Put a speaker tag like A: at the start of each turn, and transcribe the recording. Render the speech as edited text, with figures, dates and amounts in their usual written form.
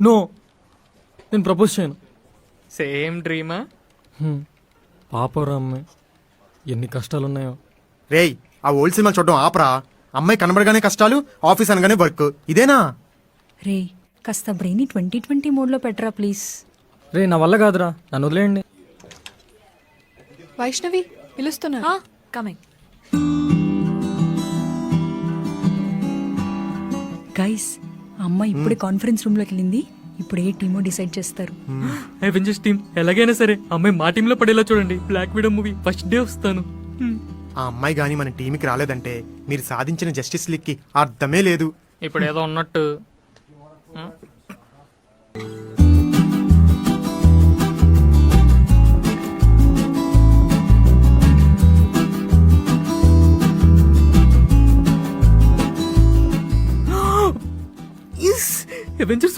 A: No, నేను propose చేయను.
B: Same డ్రీమా?
A: పాపరా అమ్మాయి, ఎన్ని కష్టాలు ఉన్నాయో.
C: రేయ్, ఆ ఓల్డ్ సినిమా చూడడం ఆపరా. అమ్మాయి కనబడగానే కష్టాలు, ఆఫీస్ అనగానే వర్క్, ఇదేనా?
D: రే కాస్త బ్రెయిన్ 2020 మోడ్లో పెట్టరా ప్లీజ్.
A: రే నా వల్ల కాదురా, నన్ను వదిలేయండి.
E: వైష్ణవి పిలుస్తున్నా.
D: కమింగ్. గైస్, అమ్మాయి ఇప్పుడే కాన్ఫరెన్స్ రూమ్ లోకి వెళ్ళింది. ఇప్పుడు ఏ టీమో డిసైడ్ చేస్తారు.
B: అవెంజర్స్ టీమ్ ఎలాగైనా సరే అమ్మాయి మా టీంలో పడేలా చూడండి. Black Widow movie first day వస్తాను.
C: ఆ అమ్మాయి గాని మన టీంకి రాలేదంటే మీరు సాధించిన జస్టిస్ లీగ్ కి అర్థమే లేదు.
B: ఇప్పుడు ఏదో ఉన్నట్టు. అవెంజర్స్